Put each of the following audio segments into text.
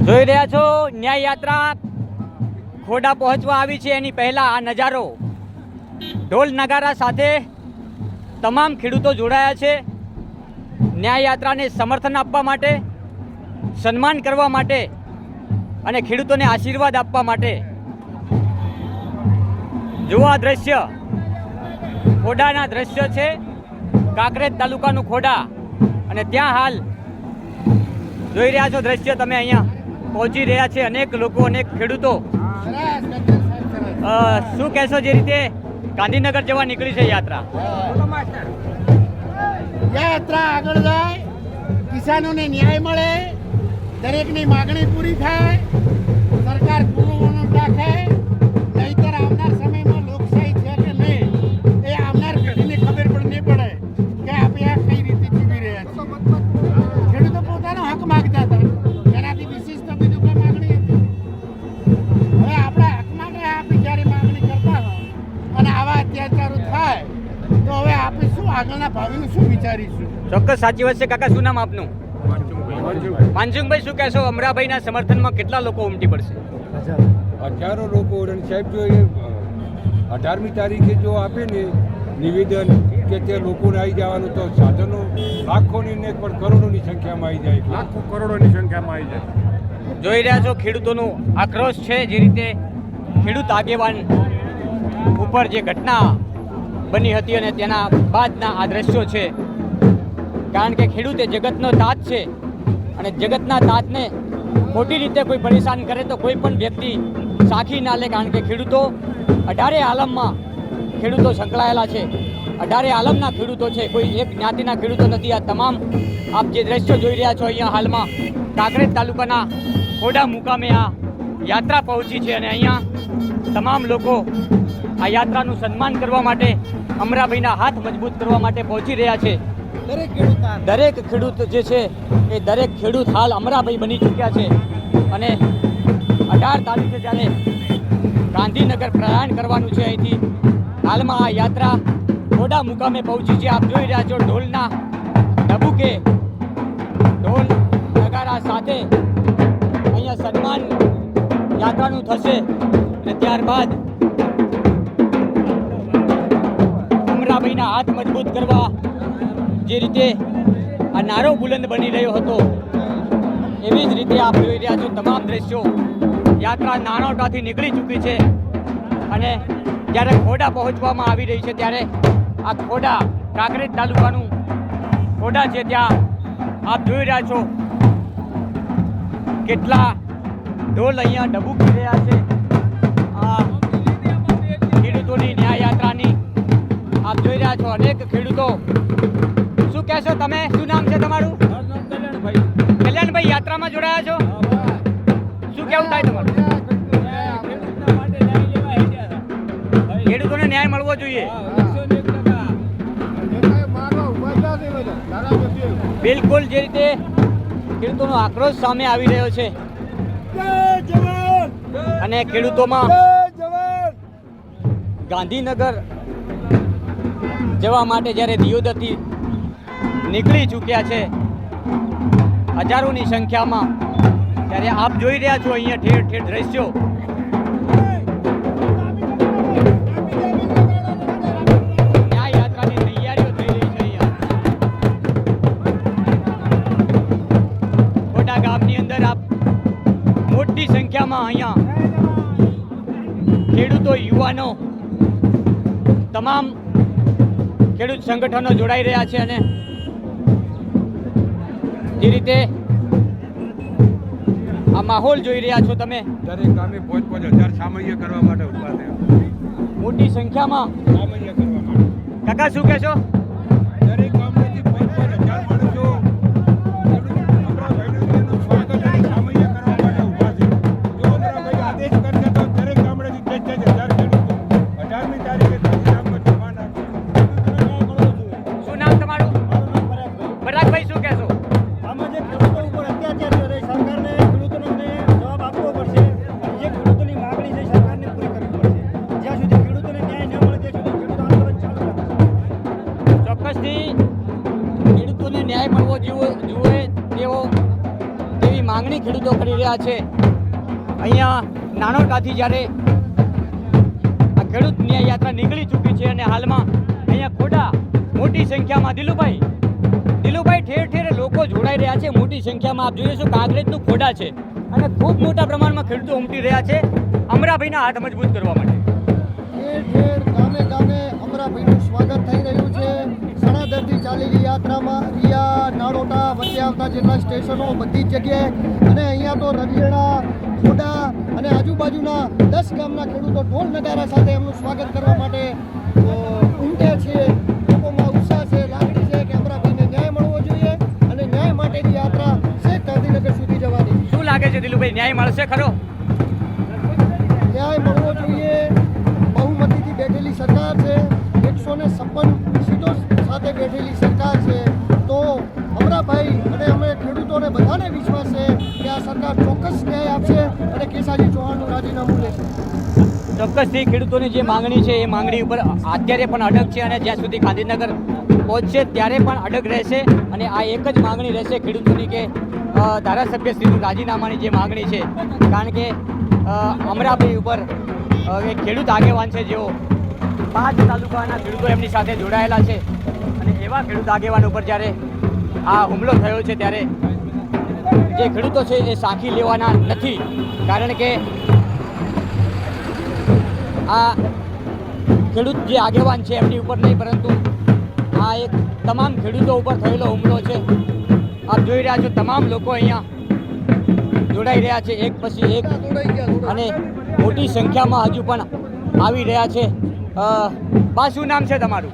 જોઈ રહ્યા છો ન્યાય યાત્રા ખોડા પહોંચવા આવી છે એની પહેલા આ નજારો ઢોલ નગારા સાથે તમામ ખેડૂતો જોડાયા છે ન્યાય યાત્રાને સમર્થન આપવા માટે, સન્માન કરવા માટે અને ખેડૂતોને આશીર્વાદ આપવા માટે। જુઓ આ દ્રશ્ય ખોડાના દ્રશ્ય છે, કાંકરેજ તાલુકાનું ખોડા, અને ત્યાં હાલ જોઈ રહ્યા છો દ્રશ્ય તમે અહીંયા પહોંચી રહ્યા છે અનેક લોકો, અનેક ખેડૂતો। શું કહેશો જે રીતે ગાંધીનગર જવા નીકળી છે યાત્રા? યાત્રા આગળ જાય, કિસાનોને ન્યાય મળે, દરેકની માગણી પૂરી થાય, સરકાર પૂરું રાખે, નહીતર આવનાર સમયમાં લોકશાહી છે કે નહીં એ આવનાર પેઢીને ખબર પણ નહીં પડે કે આપણે આ કઈ રીતે જીવી રહ્યા છીએ। ખેડૂતો પોતાનો હક માગતા હતા, એનાથી વિશિષ્ટ બીજું કોઈ માગણી હતી? હવે આપણા હક માટે આપણે જ્યારે માગણી કરતા હોય અને આવા અત્યાચારો થાય તો હવે આપણે શું આગળના ભાવિનું શું વિચારીશું? ચોક્કસ સાચી વાત છે કાકા। શું નામ આપનું? માનસિંહભાઈ, શું કહેશો અમરાભાઈના સમર્થનમાં કેટલા લોકો ઉમટી પડશે? હજારો લોકો। સાહેબ જો એ 18મી તારીખે જો આપે ને નિવેદન કે તે લોકોને આવી જવાનું, તો સાધનો લાખોની ને પણ કરોડોની સંખ્યામાં આવી જાય, લાખો કરોડોની સંખ્યામાં આવી જાય। જોઈ રહ્યા છો ખેડૂતોનો આક્રોશ છે, જે રીતે ખેડૂત આગેવાન ઉપર જે ઘટના બની હતી અને તેના બાદના આ દ્રશ્યો છે। કારણ કે ખેડૂત એ જગતનો તાત છે અને જગતના તાતને ખોટી રીતે કોઈ પરેશાન કરે તો કોઈ પણ વ્યક્તિ સાખી ના લે। કારણ કે ખેડૂતો 18 આલમમાં ખેડૂતો સંકળાયેલા છે, 18 આલમના ખેડૂતો છે, કોઈ એક જ્ઞાતિના ખેડૂતો નથી। આ તમામ આપ જે દ્રશ્યો જોઈ રહ્યા છો અહીંયા હાલમાં કાંકરેજ તાલુકાના ખોડા મુકામે આ યાત્રા પહોંચી છે અને અહીંયા તમામ લોકો આ યાત્રાનું સન્માન કરવા માટે, અમરાભાઈના હાથ મજબૂત કરવા માટે પહોંચી રહ્યા છે। દરેક ખેડૂત જે છે એ દરેક ખેડૂત હાલ અમરાભાઈ બની ચૂક્યા છે અને 18 તારીખે જ્યારે ગાંધીનગર પ્રયાણ કરવાનું છે અહીંથી હાલમાં આ યાત્રા ખોડા મુકામે પહોંચી છે। આપ જોઈ રહ્યા છો ઢોલના ડબુકે, ઢોલ નગારા સાથે અહીંયા સન્માન યાત્રાનું થશે અને ત્યારબાદ અમરાભાઈના હાથ મજબૂત કરવા જે રીતે આ નારો બુલંદ બની રહ્યો હતો એવી જ રીતે આપ જોઈ રહ્યા છો તમામ દ્રશ્યો। યાત્રા નાનોટાથી નીકળી ચૂકી છે અને જ્યારે ખોડા પહોંચવામાં આવી રહી છે ત્યારે આ ખોડા કાંકરેજ તાલુકાનું ખોડા છે, ત્યાં આપ જોઈ રહ્યા છો કેટલા ઢોલ અહીંયા ડબુકી રહ્યા છે આ ખેડૂતોની ન્યાય યાત્રાની। આપ જોઈ રહ્યા છો અનેક ખેડૂતો। શું કહેશો તમે? શું નામ છે તમારું? કલ્યાણભાઈ, યાત્રામાં જોડાયા છો? શું કેવું થાય તમારું? ખેડૂતોને ન્યાય મળવો જોઈએ। બિલકુલ, જે રીતે ખેડૂતોનો આક્રોશ સામે આવી રહ્યો છે અને ખેડૂતોમાં ગાંધીનગર જવા માટે જ્યારે દિયોદરથી નીકળી ચૂક્યા છે હજારોની સંખ્યામાં, ત્યારે આપ જોઈ રહ્યા છો અહીંયા ઠેર ઠેર દ્રશ્યો। ન્યાય યાત્રાની તૈયારીઓ થઈ રહી છે અહીંયા ખોડા ગામની અંદર આપ મોટી સંખ્યામાં અહીંયા ખેડૂતો, યુવાનો, તમામ ખેડૂત સંગઠનો જોડાઈ રહ્યા છે અને જે રીતે આ માહોલ જોઈ રહ્યા છો તમે, દરેક ગામે 5,000 સામૈયા કરવા માટે ઉભા થયા, મોટી સંખ્યામાં સામૈયા કરવા માટે। કાકા, શું કહેશો? દરેક ગામમાંથી 5,000 માણસો અમરાભાઈનું સ્વાગત અને સામૈયા કરવા માટે ઉભા છે। જો અમરાભાઈ આદેશ કરશે તો દરેક ગામડેથી 10,000 ખેડૂતો 18મી તારીખે ગાંધીધામમાં જમા નાખશે। શું નામ તમારું? પરાગભાઈ, શું કહેશો? આમાં જે ખેડૂતો ઉપર અત્યાચાર કરે સરકારને ખેડૂતોને જવાબ આપવો પડશે। જે ખેડૂતોની માગણી છે સરકારને પૂરી કરવી પડશે। જ્યાં સુધી ખેડૂતોને ન્યાય ન મળે ત્યાં સુધી ખેડૂત આંદોલન ચાલુ રાખશે। માંગણી ખેડૂતો કરી રહ્યા છે. અહીંયા નાનોટાથી જ્યારે આ ખેડૂત ન્યાય યાત્રા નીકળી ચૂકી છે અને હાલમાં અહીંયા ખોડા મોટી સંખ્યામાં દિલુભાઈ ઠેર ઠેર લોકો જોડાઈ રહ્યા છે. મોટી સંખ્યામાં આપ જોઈએ છો કાંકરેજનું ખોડા છે અને ખૂબ મોટા પ્રમાણમાં ખેડૂતો ઉમટી રહ્યા છે અમરાભાઈના હાથ મજબૂત કરવા માટે. ઠેર ઠેર ગામે ગામે અમરાભાઈનું સ્વાગત થઈ રહ્યું છે. સણાદરથી ચાલેલી યાત્રામાં રિયા નાળોટા વચ્ચે આવતા જેટલા સ્ટેશનો બધી જ જગ્યાએ અને અહીંયા તો રવિયેણા ખોડા અને આજુબાજુના 10 ગામના ખેડૂતો ઢોલ નગારા સાથે એમનું સ્વાગત કરવા માટે ઉમટે છે. લોકોમાં ઉત્સાહ છે, લાગણી છે કે અમરાભાઈને ન્યાય મળવો જોઈએ અને ન્યાય માટેની યાત્રા છેક ગાંધીનગર સુધી જવાની. શું લાગે છે દિલુભાઈ, ન્યાય મળશે ખરો? ન્યાય મળવો જોઈએ. બહુમતીથી બેઠેલી સરકાર છે, 156 સીટો સાથે બેઠેલી સરકાર છે. તો અમરાભાઈ અને અમે ખેડૂતોને બધાને વિશ્વાસ છે કે આ સરકાર ચોક્કસ ન્યાય આપશે અને કેસાજી ચૌહાણનું રાજીનામું લેશે. ચોક્કસથી ખેડૂતોની જે માંગણી છે એ માંગણી ઉપર અત્યારે પણ અડગ છે અને જ્યાં સુધી ગાંધીનગર પહોંચશે ત્યારે પણ અડગ રહેશે. અને આ એક જ માંગણી રહેશે ખેડૂતોની કે ધારાસભ્યશ્રીનું રાજીનામાની જે માંગણી છે, કારણ કે અમરાભાઈ ઉપર એક ખેડૂત આગેવાન છે જેઓ 5 તાલુકાના ખેડૂતો એમની સાથે જોડાયેલા છે અને એવા ખેડૂત આગેવાન ઉપર જ્યારે આ હુમલો થયો છે ત્યારે જે ખેડૂતો છે એ સાખી લેવાના નથી. કારણ કે આ ખેડૂત જે આગેવાન છે એમની ઉપર નહીં, પરંતુ આ એક તમામ ખેડૂતો ઉપર થયેલો હુમલો છે. આપ જોઈ રહ્યા છો તમામ લોકો અહીંયા જોડાઈ રહ્યા છે એક પછી એક અને મોટી સંખ્યામાં હજુ પણ આવી રહ્યા છે. બા, શું નામ છે તમારું?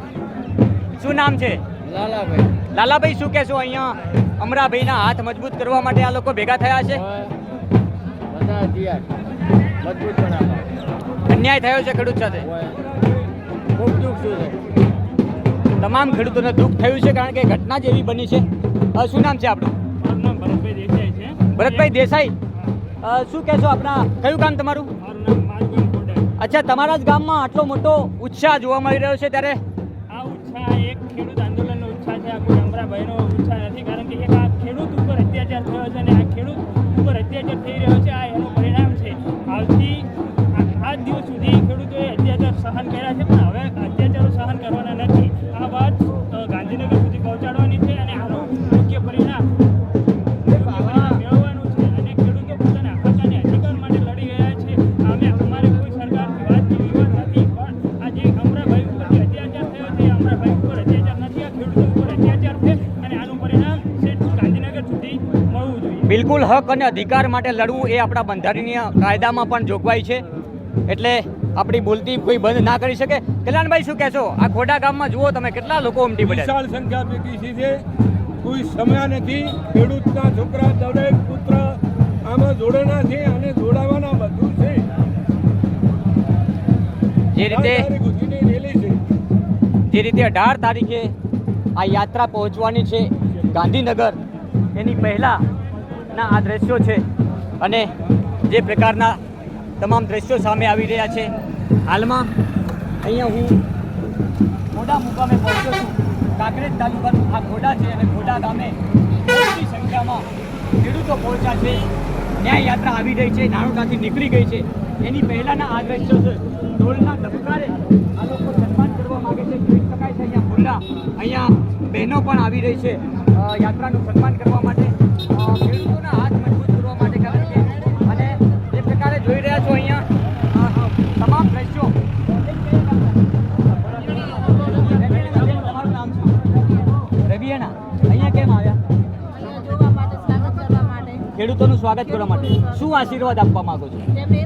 શું નામ છે? લાલાભાઈ. લાલાભાઈ, શું કહેશો? અહીંયા અમરાભાઈના હાથ મજબૂત કરવા માટે આ લોકો ભેગા થયા છે. અન્યાય થયો છે ખેડૂત સાથે. ખૂબ દુઃખ છે. તમામ ખેડૂતોને દુઃખ થયું છે કારણ કે ઘટના જ એવી બની છે. શું નામ છે આપણું? મારું નામ ભરતભાઈ દેસાઈ છે. ભરતભાઈ દેસાઈ, શું કહેશો? આપણા કયું ગામ તમારું? મારું નામ માધુભાઈ ખોડા. અચ્છા, તમારા જ ગામમાં આટલો મોટો ઉત્સાહ જોવા મળી રહ્યો છે ત્યારે આ ઉત્સાહ એક ખેડૂત આંદોલનનો ઉત્સાહ છે, આ કોઈ અમરાભાઈનો ઉત્સાહ નથી. કારણ કે એક આ ખેડૂત ઉપર અત્યાચાર થયો છે અને આ ખેડૂત ઉપર અત્યાચાર થઈ રહ્યો છે, આ એનું પરિણામ છે. આવતી આજ દિવસ સુધી ખેડૂતોએ અત્યાચાર સહન કર્યા છે, પણ હવે અત્યાચારો સહન કરવાના નથી. આ વાત ગાંધીનગર સુધી પહોંચાડવાની છે અને આનું યોગ્ય પરિણામ મેળવવાનું છે. અને ખેડૂતો પોતાના હક અને અધિકાર માટે લડી રહ્યા છે. અમારે કોઈ સરકારથી વાત કે વિવાદ નથી, પણ આ જે અમરાભાઈ ઉપર જે અત્યાચાર થયો છે એ અમરાભાઈ ઉપર અત્યાચાર નથી, આ ખેડૂતો ઉપર અત્યાચાર છે અને આનું પરિણામ છે ગાંધીનગર સુધી મળવું જોઈએ. બિલકુલ હક અને અધિકાર માટે લડવું એ આપણા બંધારણીય કાયદામાં પણ જોગવાઈ છે, એટલે આપણી બોલતી કોઈ બંધ ના કરી શકે. કલ્યાણભાઈ, શું કહેશો? આ ખોડા ગામમાં જુઓ તમે કેટલા લોકો ઉમટી પડ્યા. વિશાળ સંખ્યા ભેગી છે. કોઈ સમય નથી. ખેડૂતના છોકરા દરેક પુત્ર આમાં જોડેના છે અને જોડાવાના બધું છે. જે રીતે 18 તારીખે આ યાત્રા પહોંચવાની છે ગાંધીનગર, એની પહેલાંના આ દ્રશ્યો છે અને જે પ્રકારના તમામ દ્રશ્યો સામે આવી રહ્યા છે. હાલમાં અહીંયા હું ખોડા મુકામે પહોંચ્યો છું. કાંકરેજ તાલુકાનું આ ખોડા છે અને ખોડા ગામે મોટી સંખ્યામાં ખેડૂતો પહોંચ્યા છે. ન્યાય યાત્રા આવી રહી છે, નાનોટાથી નીકળી ગઈ છે. એની પહેલાંના આ દ્રશ્યો છે. ઢોલના ધબકારે આ લોકો સન્માન કરવા માગે છે. જોઈ શકાય છે અહીંયા ખુલ્લા અહીંયા બહેનો પણ આવી રહી છે યાત્રાનું સન્માન કરવા માટે, ખેડૂતોના હાથ મજબૂત કરવા માટે. કારણ કે અને જે પ્રકારે જોઈ રહ્યા છો અહીંયા તમામ દ્રશ્યો. તમારું નામ શું? રવિયાણા. અહીંયા કેમ આવ્યા? જોવા માટે, સ્વાગત કરવા માટે. ખેડૂતોનું સ્વાગત કરવા માટે. શું આશીર્વાદ આપવા માંગો છો? તેમને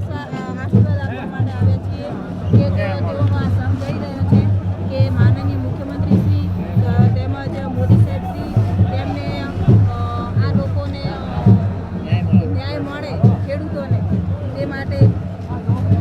આશીર્વાદ આપવા માટે આવ્યા છીએ કે તેઓનો આ સમજાઈ રહ્યો છે કે માનનીય મુખ્યમંત્રી શ્રી તેમજ મોદી સાહેબ શ્રી તેમને આ લોકોને ન્યાય મળે ખેડૂતોને, તે માટે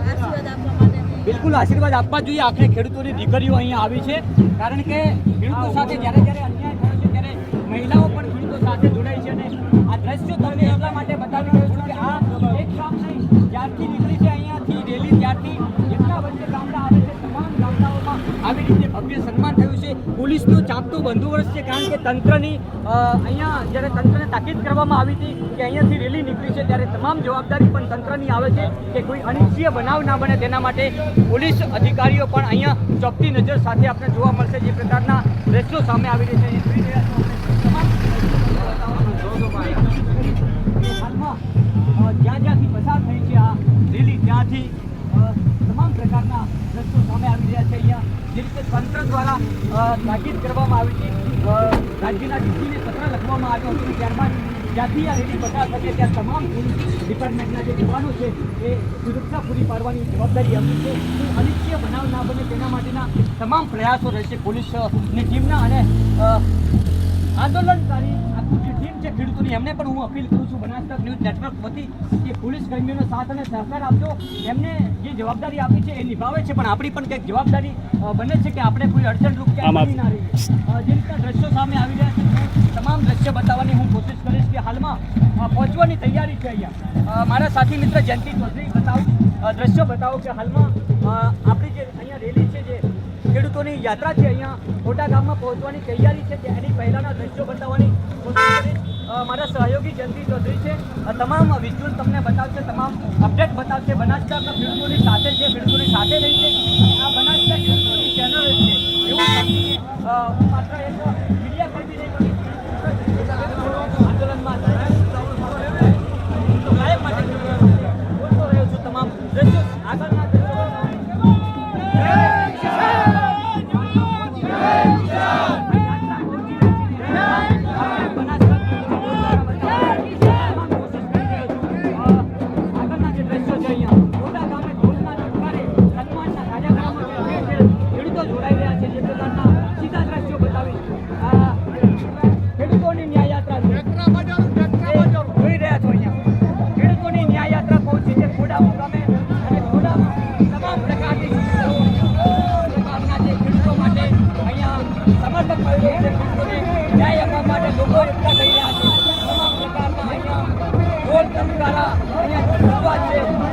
આશીર્વાદ આપવા માટે. બિલકુલ આશીર્વાદ આપવા જોઈએ. આખરે ખેડૂતોની દીકરીઓ અહીંયા આવી છે, કારણ કે ખેડૂતો સાથે જ્યારે અન્યાય થયો છે ત્યારે મહિલાઓ પણ ખેડૂતો સાથે જોડાઈ છે. અને આ દ્રશ્યો તમને એટલા માટે બતાવી રહ્યો છું કે આ એક કામ નહીં, જ્યારથી નીકળી છે અહીંયાથી રેલી, ત્યારથી જેટલા વચ્ચે ગામડા આવે છે તમામ ગામડાઓમાં આવી રીતે ભવ્ય સન્માન થયું છે. પોલીસનો ચાંપતો બંદોબસ્ત છે, કારણ કે તંત્રની અહીંયા જ્યારે તંત્રને તાકીદ કરવામાં આવી હતી કે અહીંયાથી રેલી નીકળી છે ત્યારે તમામ જવાબદારી પણ તંત્રની આવે છે કે કોઈ અનિચ્છનીય બનાવ ના બને તેના માટે પોલીસ અધિકારીઓ પણ અહીંયા ચોકતી નજર સાથે આપણે જોવા મળશે. જે પ્રકારના દ્રશ્યો સામે આવી રહ્યા છે એ જોઈ રહ્યા છો હાલમાં જ્યાં જ્યાંથી પસાર થઈ છે આ રેલી ત્યાંથી તમામ પ્રકારના દ્રશ્યો સામે આવી રહ્યા છે. અહીંયા જે રીતે તંત્ર દ્વારા તાકીદ કરવામાં આવી હતી, રાજ્યના ડીસીને પત્ર લખવામાં આવ્યો હતો, ત્યારબાદ જ્યાંથી આ રેલી પસાર થશે ત્યાં તમામ પોલીસ ડિપાર્ટમેન્ટના જે જવાનો છે એ સુરક્ષા પૂરી પાડવાની જવાબદારી આપી છે. અનિચ્છનીય બનાવ ના બને તેના માટેના તમામ પ્રયાસો રહેશે પોલીસની ટીમના. અને આંદોલનકારી આખું જે ટીમ છે ખેડૂતોની, એમને પણ હું અપીલ કરું છું બનાસકાંઠા ન્યૂઝ નેટવર્ક વતી કે પોલીસ કર્મીઓનો સાથ અને સહકાર આપજો. એમને જે જવાબદારી આપી છે એ નિભાવે છે, પણ આપણી પણ કંઈક જવાબદારી બને છે કે આપણે કોઈ અડચણરૂપ ક્યાંય બની ના રહીએ. જે રીતના દ્રશ્યો સામે આવી રહ્યા છે તમામ દ્રશ્ય બતાવવાની હું કોશિશ કરીશ કે હાલમાં પહોંચવાની તૈયારી છે. અહીંયા મારા સાથી મિત્ર જયંતિ ચૌધરી દ્રશ્યો બતાવો કે હાલમાં આપણી જે અહીંયા રેલી છે, જે ખેડૂતોની યાત્રા છે, અહીંયા મોટા ગામમાં પહોંચવાની તૈયારી છે, એની પહેલાંના દ્રશ્યો બતાવવાની કોશિશ કરીશ. મારા સહયોગી જયંતિ ચૌધરી છે, તમામ વિઝ્યુઅલ તમને બતાવશે, તમામ અપડેટ બતાવશે. બનાસકાંઠાના ખેડૂતોની સાથે છે, ખેડૂતોની સાથે રહી છે. આ બનાસકાંઠા ખેડૂતોની ચેનલ છે એવું સમજીને હું માત્ર એક મીડિયા કર્મી નહીં આંદોલનમાં ગાયબ માટે બોલતો રહ્યો છું. તમામ દ્રશ્યો આગળના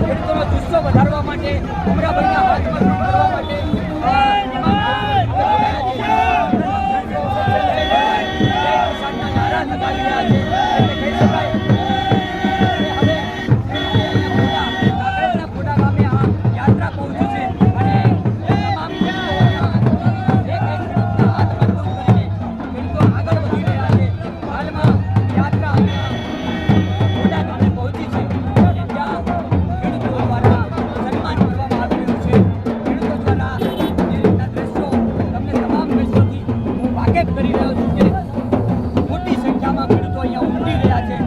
ખેડૂતોનો જુસ્સો વધારવા માટે, ઉમરાભાઈના હાથ મજબૂત કરવા માટે નારા લગાવી રહ્યા છે. એટલે કહી શકાય હવે કાંકરેજના ખોડા ગામે આ યાત્રા પહોંચી છે અને તમામ ખેડૂતોના હાથ મજબૂત કરીને ખેડૂતો આગળ વધી રહ્યા છે. હાલમાં યાત્રા ખોડા ગામે પહોંચી છે. કરી રહ્યો છું કે મોટી સંખ્યામાં ખેડૂતો અહીંયા ઉમટી રહ્યા છે.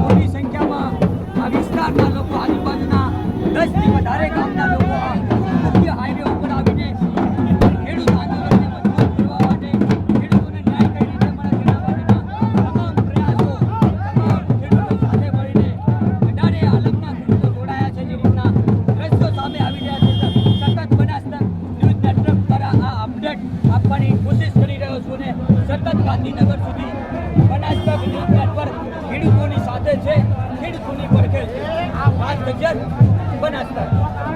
મોટી સંખ્યામાં આ વિસ્તારના લોકો, આજુબાજુના 10 થી વધારે ગામના લોકો આ મુખ્ય હાઈવે ઉપર આવીને ખેડૂત આંદોલનને મજબૂત કરવા માટે, ખેડૂતોને ન્યાય કઈ રીતે મળે તેના માટેના તમામ પ્રયાસો, તમામ ખેડૂતો સાથે મળીને 18 આલમના ખેડૂતો જોડાયા છે. જે રીતના દ્રશ્યો સામે આવી રહ્યા છે, સતત બનાસકાંઠા ન્યૂઝ નેટવર્ક દ્વારા આ અપડેટ આપવાની કોશિશ કરી રહ્યો છું ને સતત ગાંધીનગર સુધી બનાસકાંઠા ન્યૂઝ નેટવર્ક ખેડૂતોની સાથે છે, ખેડૂતોની પડખે છે. આ વાત નજર બનાસકાંઠા.